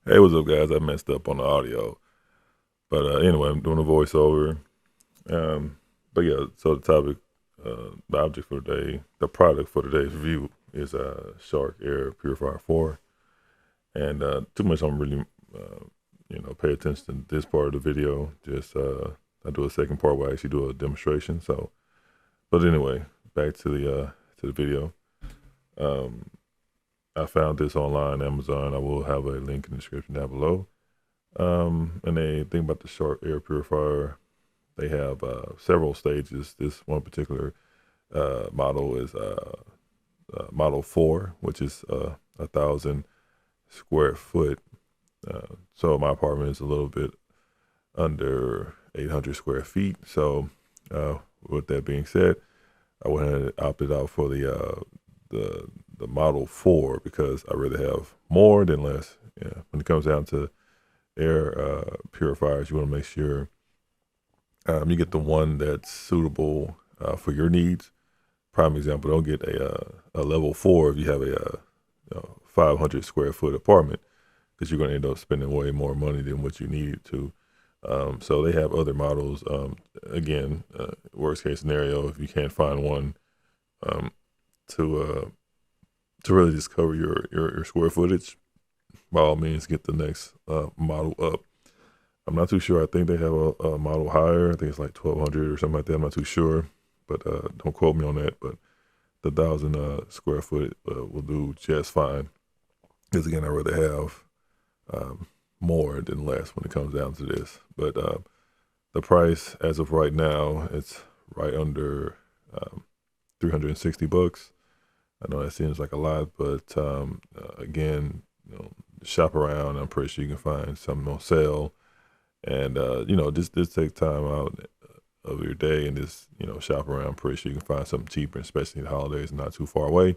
Hey, what's up, guys? I messed up on the audio, but anyway, I'm doing a voiceover. Um, but yeah, so the topic, the object for today, the product for today's review is Shark Air Purifier 4. And too much I'm really, uh, pay attention to this part of the video. Just I do a second part where I actually do a demonstration. So, but anyway, back to the video. Um, I found this online, Amazon. I will have a link in the description down below. And they think about the Shark Air Purifier. They have several stages. This one particular model is Model 4, which is 1,000 square foot. So my apartment is a little bit under 800 square feet. So with that being said, I went ahead and opted out for the the Model 4 because I rather have more than less. Yeah, when it comes down to air purifiers, you want to make sure you get the one that's suitable for your needs. Prime example, don't get a level 4 if you have a 500 square foot apartment because you're going to end up spending way more money than what you needed to. So they have other models. Again, worst case scenario, if you can't find one um, to really just cover your square footage, by all means, get the next model up. I'm not too sure. I think they have a model higher. I think it's like 1,200 or something like that. I'm not too sure, but don't quote me on that. But the 1,000 square foot will do just fine. Because again, I rather have more than less when it comes down to this. But the price as of right now, it's right under um, 360 bucks. I know that seems like a lot, but again, shop around. I'm pretty sure you can find something on sale, and just take time out of your day and just shop around. I'm pretty sure you can find something cheaper, especially the holidays not too far away.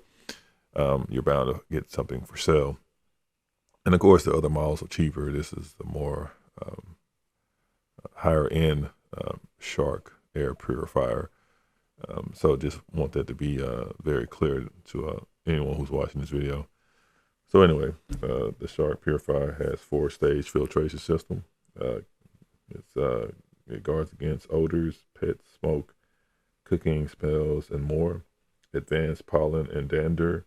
You're bound to get something for sale, and of course the other models are cheaper. This is the more higher end Shark Air Purifier. So just want that to be very clear to anyone who's watching this video. So anyway, the Shark Purifier has 4-stage filtration system. Uh, it guards against odors, pet smoke, cooking smells, and more. Advanced pollen and dander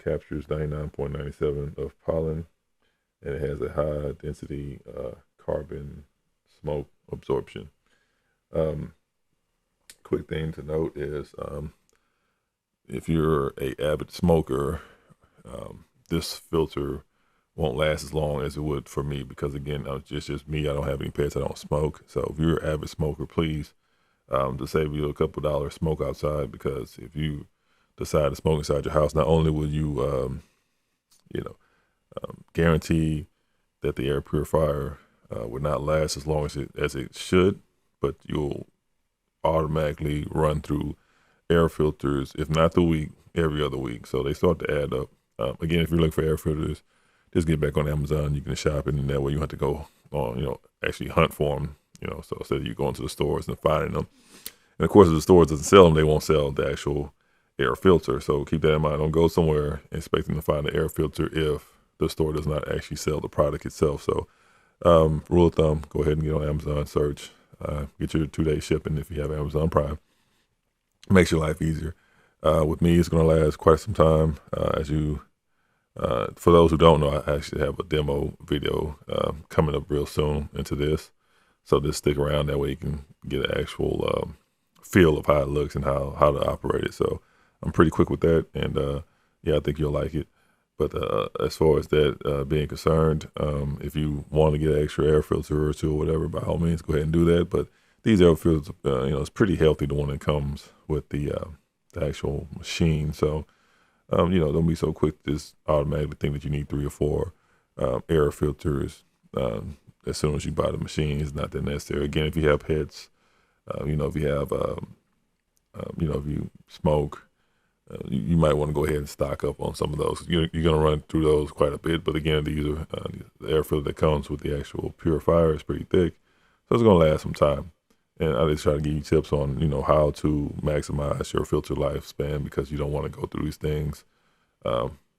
captures 99.97 of pollen, and it has a high density carbon smoke absorption. Um, Quick thing to note is if you're a avid smoker, this filter won't last as long as it would for me because again, just me. I don't have any pets. I don't smoke. So if you're an avid smoker, please to save you a couple dollars, smoke outside because if you decide to smoke inside your house, not only will you you know guarantee that the air purifier would not last as long as it should, but you'll automatically run through air filters, if not the week, every other week. So they start to add up. Again, if you're looking for air filters, just get back on Amazon. You can shop it, and that way you don't have to go on, actually hunt for them. So instead of you going to the stores and finding them, and of course, if the stores doesn't sell them, they won't sell the actual air filter. So keep that in mind. Don't go somewhere expecting to find an air filter if the store does not actually sell the product itself. So rule of thumb: go ahead and get on Amazon, search, get your 2-day shipping if you have Amazon Prime. Makes your life easier. With me, it's going to last quite some time. For those who don't know, I actually have a demo video coming up real soon into this. So just stick around. That way you can get an actual feel of how it looks and how to operate it. So I'm pretty quick with that. And yeah, I think you'll like it. But as far as that being concerned, if you want to get an extra air filter or two or whatever, by all means, go ahead and do that. But these air filters, it's pretty healthy, the one that comes with the actual machine. So, don't be so quick to just automatically think that you need 3 or 4 air filters as soon as you buy the machine. It's not that necessary. Again, if you have pets, if you have, if you smoke, you might want to go ahead and stock up on some of those. You're going to run through those quite a bit. But again, these are the air filter that comes with the actual purifier is pretty thick. So it's going to last some time. And I just try to give you tips on, how to maximize your filter lifespan because you don't want to go through these things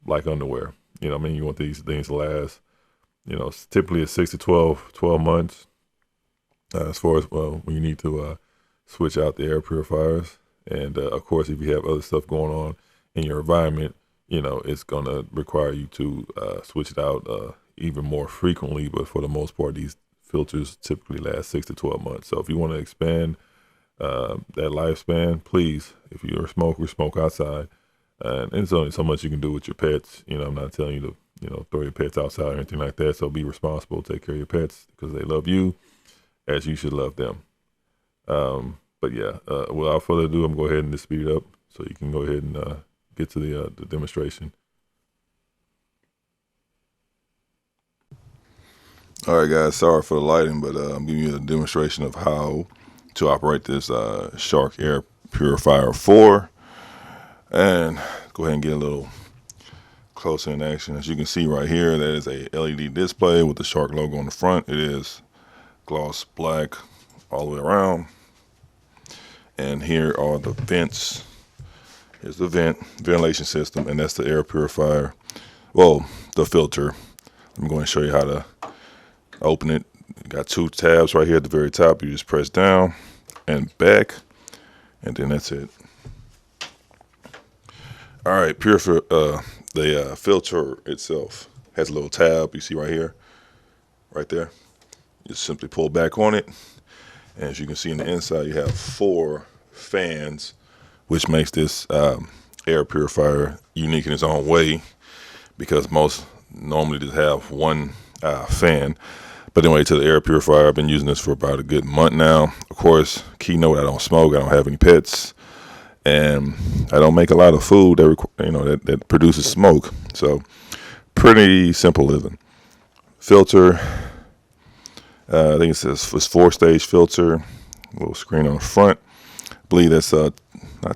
like underwear. You know what I mean? You want these things to last It's typically a 6 to 12 months as far as when you need to switch out the air purifiers. And of course, if you have other stuff going on in your environment, it's going to require you to switch it out even more frequently. But for the most part, these filters typically last 6 to 12 months. So if you want to expand that lifespan, please, if you're a smoker, smoke outside. And it's only so much you can do with your pets. I'm not telling you to, throw your pets outside or anything like that. So be responsible, take care of your pets because they love you as you should love them. But yeah, without further ado, I'm going to go ahead and just speed it up so you can go ahead and get to the demonstration. All right, guys, sorry for the lighting, but I'm giving you a demonstration of how to operate this Shark Air Purifier 4. And go ahead and get a little closer in action. As you can see right here, that is a LED display with the Shark logo on the front. It is gloss black all the way around. And here are the vents. Here's the ventilation system, and that's the air purifier. Well, the filter. I'm going to show you how to open it. You got 2 tabs right here at the very top. You just press down and back, and then that's it. All right, the filter itself has a little tab you see right here, right there. Just simply pull back on it, and as you can see in the inside, you have 4 fans, which makes this air purifier unique in its own way, because most normally just have 1 fan. But anyway, to the air purifier, I've been using this for about a good month now. Of course, keynote, I don't smoke, I don't have any pets, and I don't make a lot of food that produces smoke. So pretty simple living. Filter, I think it says it's 4-stage filter. Little screen on the front. I believe that's not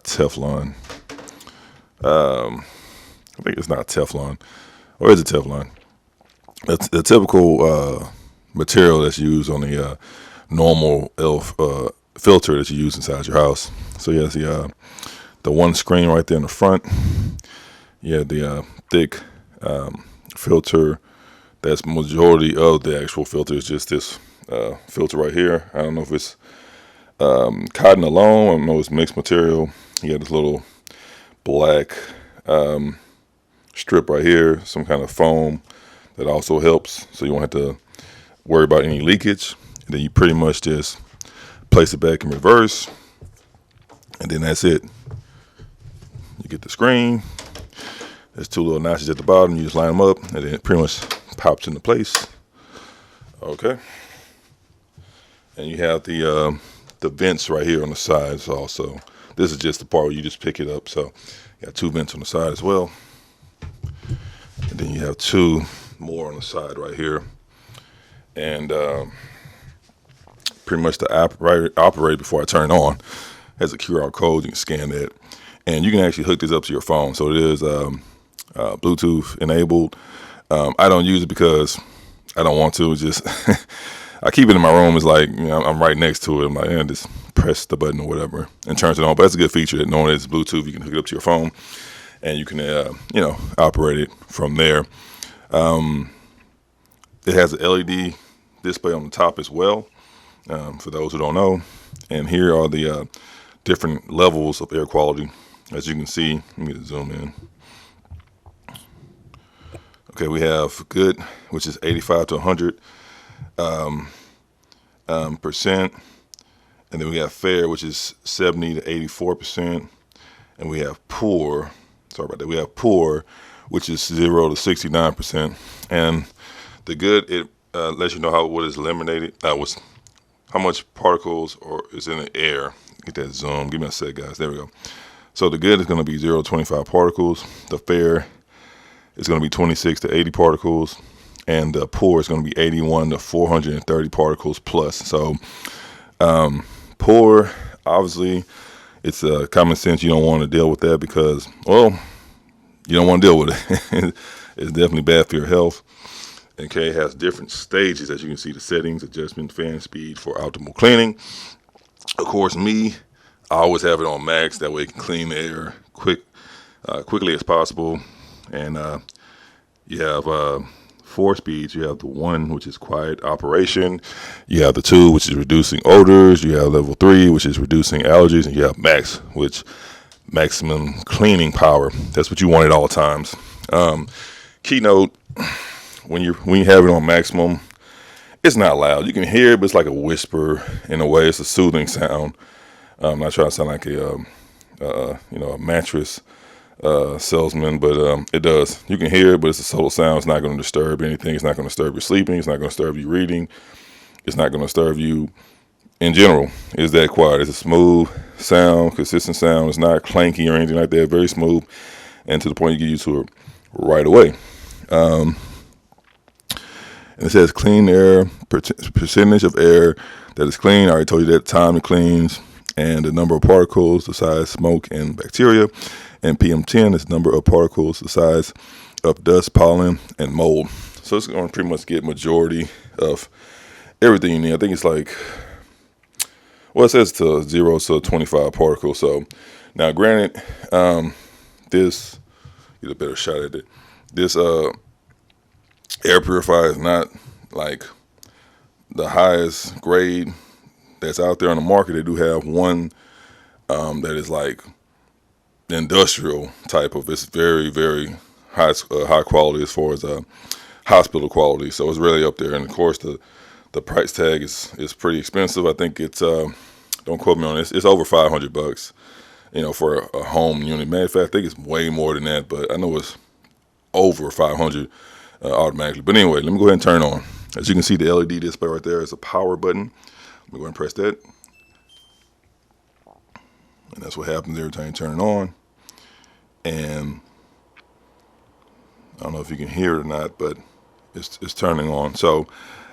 Teflon. I think it's not Teflon, or is it Teflon? That's the typical material that's used on the normal filter that you use inside your house. So you have the one screen right there in the front. You have the thick filter. That's majority of the actual filter is just this filter right here. I don't know if it's cotton alone. I don't know if it's mixed material. You got this little black strip right here, some kind of foam that also helps, so you won't have to worry about any leakage. And then you pretty much just place it back in reverse, and then that's it. You get the screen. There's 2 little notches at the bottom. You just line them up, and then it pretty much pops into place. Okay. And you have the vents right here on the sides also. This is just the part where you just pick it up. So you got 2 vents on the side as well. And then you have 2 more on the side right here. And pretty much to operate before I turn it on, has a QR code. You can scan that. And you can actually hook this up to your phone. So it is Bluetooth enabled. I don't use it because I don't want to. Just I keep it in my room. It's like, I'm right next to it. I'm like, just press the button or whatever and turns it on. But that's a good feature that knowing it's Bluetooth, you can hook it up to your phone and you can, operate it from there. It has an LED display on the top as well, for those who don't know. And here are the different levels of air quality. As you can see, let me zoom in. Okay, we have good, which is 85 to 100 percent, and then we have fair, which is 70 to 84%, and we have poor. Sorry about that. We have poor, which is 0 to 69%, and the good, it lets you know what is eliminated. How much particles is in the air. Get that zoom. Give me a sec, guys. There we go. So the good is going to be 0 to 25 particles. The fair is going to be 26 to 80 particles, and the poor is going to be 81 to 430 particles plus. So poor, obviously, it's common sense. You don't want to deal with that because, well, you don't want to deal with it. It's definitely bad for your health. Okay, it has different stages, as you can see, the settings, adjustment, fan speed for optimal cleaning. Of course, I always have it on max. That way it can clean the air quickly as possible. And you have 4 speeds. You have the 1, which is quiet operation. You have the 2, which is reducing odors. You have level 3, which is reducing allergies, and you have max, which maximum cleaning power. That's what you want at all times. Keynote, when you have it on maximum, it's not loud. You can hear it, but it's like a whisper in a way. It's a soothing sound. I'm not trying to sound like a mattress salesman, but it does. You can hear it, but it's a subtle sound. It's not going to disturb anything. It's not going to disturb your sleeping. It's not going to disturb you reading. It's not going to disturb you in general. It's that quiet. It's a smooth sound, consistent sound. It's not clanky or anything like that. Very smooth, and to the point you get used to it right away. And it says clean air, percentage of air that is clean. I already told you that time it cleans, and the number of particles, the size, smoke, and bacteria. And PM10 is the number of particles, the size of dust, pollen, and mold. So it's going to pretty much get majority of everything you need. I think it's like, well, it says to 0 to 25 particles. So now, granted, this, get a better shot at it. This air purifier is not like the highest grade that's out there on the market. They do have one that is like the industrial type of. It's very, very high quality as far as hospital quality. So it's really up there. And of course, the price tag is pretty expensive. I think it's don't quote me on this. It's over $500, for a home unit. Matter of fact, I think it's way more than that, but I know it's over 500 automatically. But anyway, let me go ahead and turn on. As you can see, the LED display right there is a power button. Let me go ahead and press that. And that's what happens every time you turn it on. And I don't know if you can hear it or not, but it's turning on. So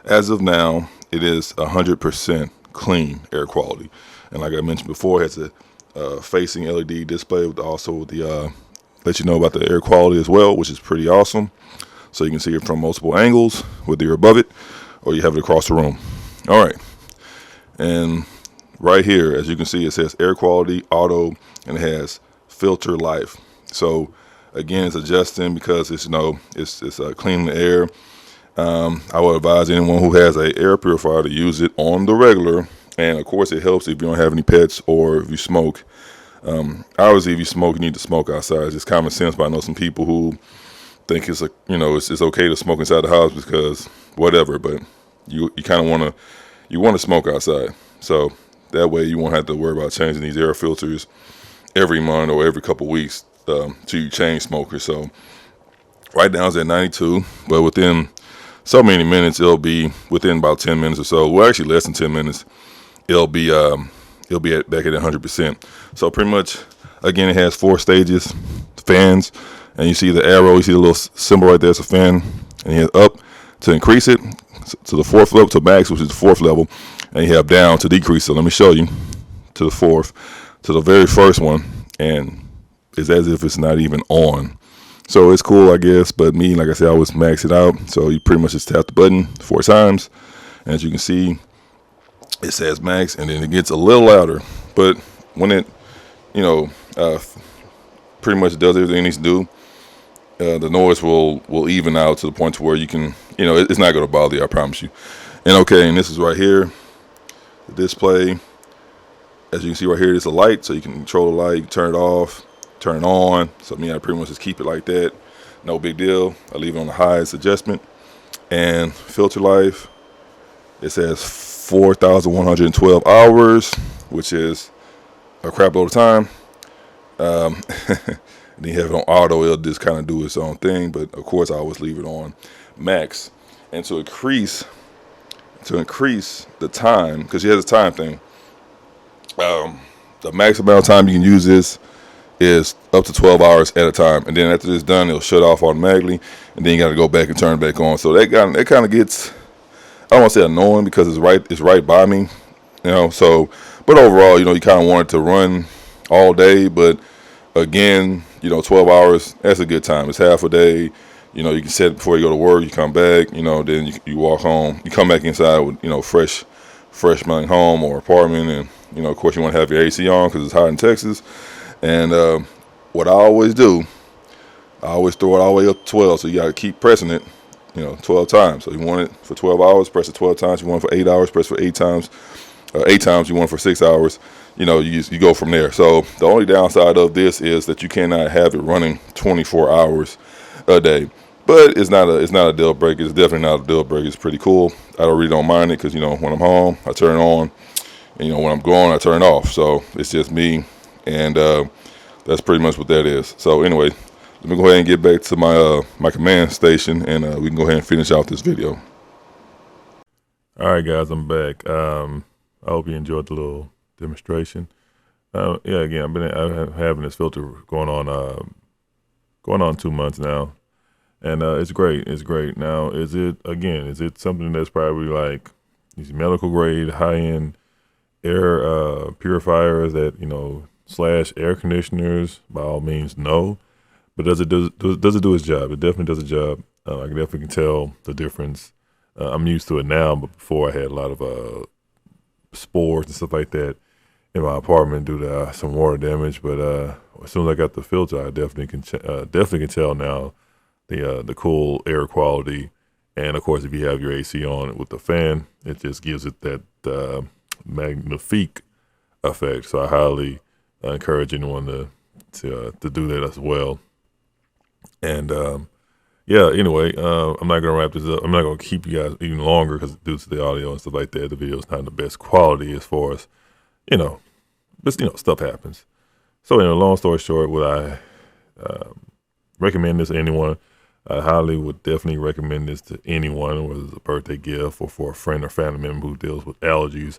as of now, it is 100% clean air quality. And like I mentioned before, it has a facing LED display with also the let you know about the air quality as well, which is pretty awesome. So you can see it from multiple angles, whether you're above it or you have it across the room. All right. And right here, as you can see, it says air quality, auto, and it has filter life. So again, it's adjusting because it's cleaning the air. I would advise anyone who has an air purifier to use it on the regular. And of course, it helps if you don't have any pets or if you smoke. Obviously, if you smoke, you need to smoke outside. It's just common sense. But I know some people who think it's okay to smoke inside the house because whatever. But you kind of want to smoke outside. So that way you won't have to worry about changing these air filters every month or every couple weeks till you change smokers. So right now it's at 92, but within so many minutes, it'll be within about 10 minutes or so. Well, actually less than 10 minutes, it'll be back at 100%. So pretty much, again, it has 4 stages, fans, and you see the arrow, you see the little symbol right there, it's a fan, and you have up to increase it to the 4th level, to max, which is the 4th level, and you have down to decrease. So let me show you to the 4th, to the very first one, and it's as if it's not even on. So it's cool, I guess, but me, like I said, I always max it out. So you pretty much just tap the button 4 times, and as you can see, it says max, and then it gets a little louder. But when it, pretty much does everything it needs to do, the noise will even out to the point to where you can, it's not going to bother you, I promise you. And this is right here, the display. As you can see right here, it's a light, so you can control the light, you can turn it off, turn it on. So I pretty much just keep it like that. No big deal. I leave it on the highest adjustment. And filter life, it says 4,112 hours, which is a crap load of time. And then you have it on auto, it'll just kind of do its own thing. But of course, I always leave it on max. And to increase the time, because it has a time thing, the max amount of time you can use this is up to 12 hours at a time. And then after it's done, it'll shut off automatically. And then you got to go back and turn it back on. So that kind of gets, I don't want to say annoying because it's right by me, So, but overall, you kind of want it to run all day. But again, 12 hours, that's a good time. It's half a day. You can set it before you go to work. You come back, then you walk home. You come back inside with, fresh smelling home or apartment. And, of course, you want to have your AC on because it's hot in Texas. And what I always do, I always throw it all the way up to 12. So you got to keep pressing it, 12 times. So you want it for 12 hours, press it 12 times. You want it for 8 hours, press for 8 times. 8 times. You want it for 6 hours. You go from there. So the only downside of this is that you cannot have it running 24 hours a day. But it's not a deal breaker. It's definitely not a deal breaker. It's pretty cool. I really don't mind it because when I'm home, I turn it on, and when I'm gone, I turn it off. So it's just me, and that's pretty much what that is. So anyway, let me go ahead and get back to my command station, and we can go ahead and finish out this video. All right, guys, I'm back. I hope you enjoyed the little demonstration. Yeah, again, I've been having this filter going on 2 months now, and it's great. It's great. Now, is it something that's probably like these medical grade, high end air purifiers that / air conditioners? By all means, no. But does it do its job? It definitely does a job. I definitely can tell the difference. I'm used to it now, but before I had a lot of spores and stuff like that in my apartment due to some water damage. But as soon as I got the filter, I definitely can tell now the cool air quality. And of course, if you have your AC on with the fan, it just gives it that magnifique effect. So I highly encourage anyone to do that as well. And yeah, anyway, I'm not gonna wrap this up. I'm not gonna keep you guys even longer because due to the audio and stuff like that, the video is not the best quality as far as but stuff happens. So anyway, long story short, would I recommend this to anyone? I highly would definitely recommend this to anyone, whether it's a birthday gift or for a friend or family member who deals with allergies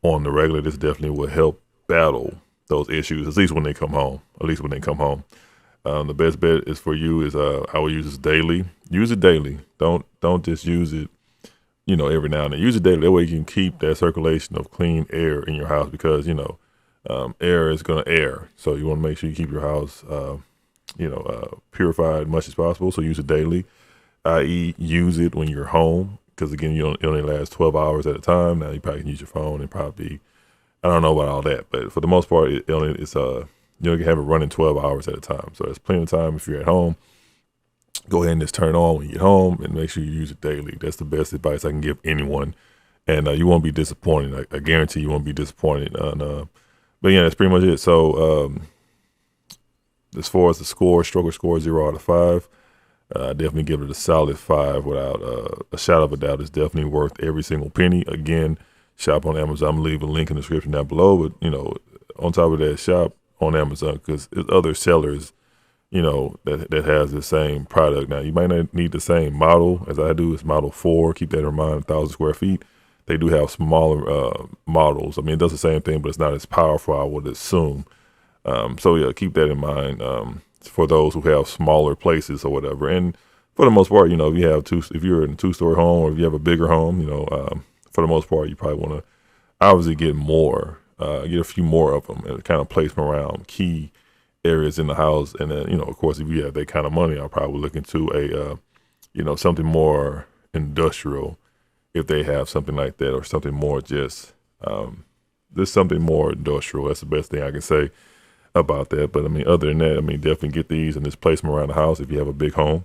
on the regular. This definitely will help battle those issues, at least when they come home. The best bet is for you is I would use this daily. Use it daily. Don't just use it, every now and then. Use it daily. That way you can keep that circulation of clean air in your house because air is gonna air. So you want to make sure you keep your house purified as much as possible. So use it daily, i.e., use it when you're home because again, it only lasts 12 hours at a time. Now you probably can use your phone and probably I don't know about all that, but for the most part, you can have it running 12 hours at a time. So there's plenty of time if you're at home. Go ahead and just turn it on when you get home and make sure you use it daily. That's the best advice I can give anyone. And you won't be disappointed. I guarantee you won't be disappointed. But yeah, that's pretty much it. So as far as the score, Stroka Score 0 out of 5. I definitely give it a solid 5 without a shadow of a doubt. It's definitely worth every single penny. Again, shop on Amazon. I'm going to leave a link in the description down below. But, on top of that, shop on Amazon because there's other sellers, that has the same product. Now, you might not need the same model as I do. It's model 4. Keep that in mind, 1,000 square feet. They do have smaller models. I mean, it does the same thing, but it's not as powerful, I would assume. So, yeah, keep that in mind for those who have smaller places or whatever. And for the most part, if you're in a 2-story home or if you have a bigger home, for the most part, you probably want to obviously get a few more of them and kind of place them around key areas in the house. And then, of course, if you have that kind of money, I'll probably look into something more industrial if they have something like that or something more just something more industrial. That's the best thing I can say about that. But I mean, other than that, definitely get these and just place them around the house if you have a big home.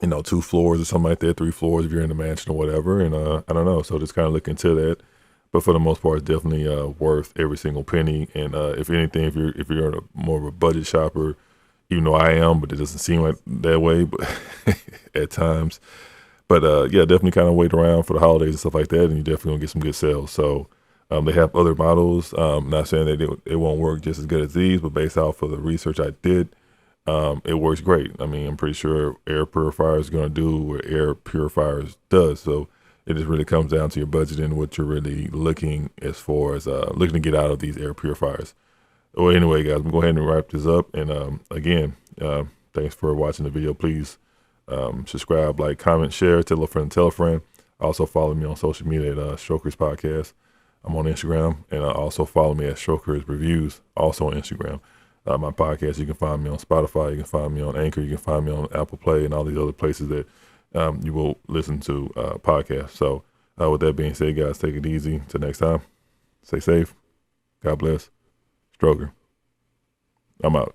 2 floors or something like that, 3 floors if you're in a mansion or whatever. And I don't know. So just kind of look into that. But for the most part, it's definitely worth every single penny. And if anything, if you're more of a budget shopper, even though I am, but it doesn't seem like that way, but at times. But yeah, definitely kind of wait around for the holidays and stuff like that, and you're definitely gonna get some good sales. So they have other models. Not saying that it won't work just as good as these, but based off of the research I did, it works great. I'm pretty sure air purifier is gonna do what air purifiers does. So it just really comes down to your budget and what you're really looking as far as looking to get out of these air purifiers. Well, anyway, guys, I'm going to go ahead and wrap this up. And again, thanks for watching the video. Please subscribe, like, comment, share, tell a friend, tell a friend. Also follow me on social media at Strokers Podcast. I'm on Instagram. And also follow me at Strokers Reviews, also on Instagram. My podcast, you can find me on Spotify. You can find me on Anchor. You can find me on Apple Play and all these other places that you will listen to podcasts. So with that being said, guys, take it easy. Till next time, stay safe. God bless. Stroker. I'm out.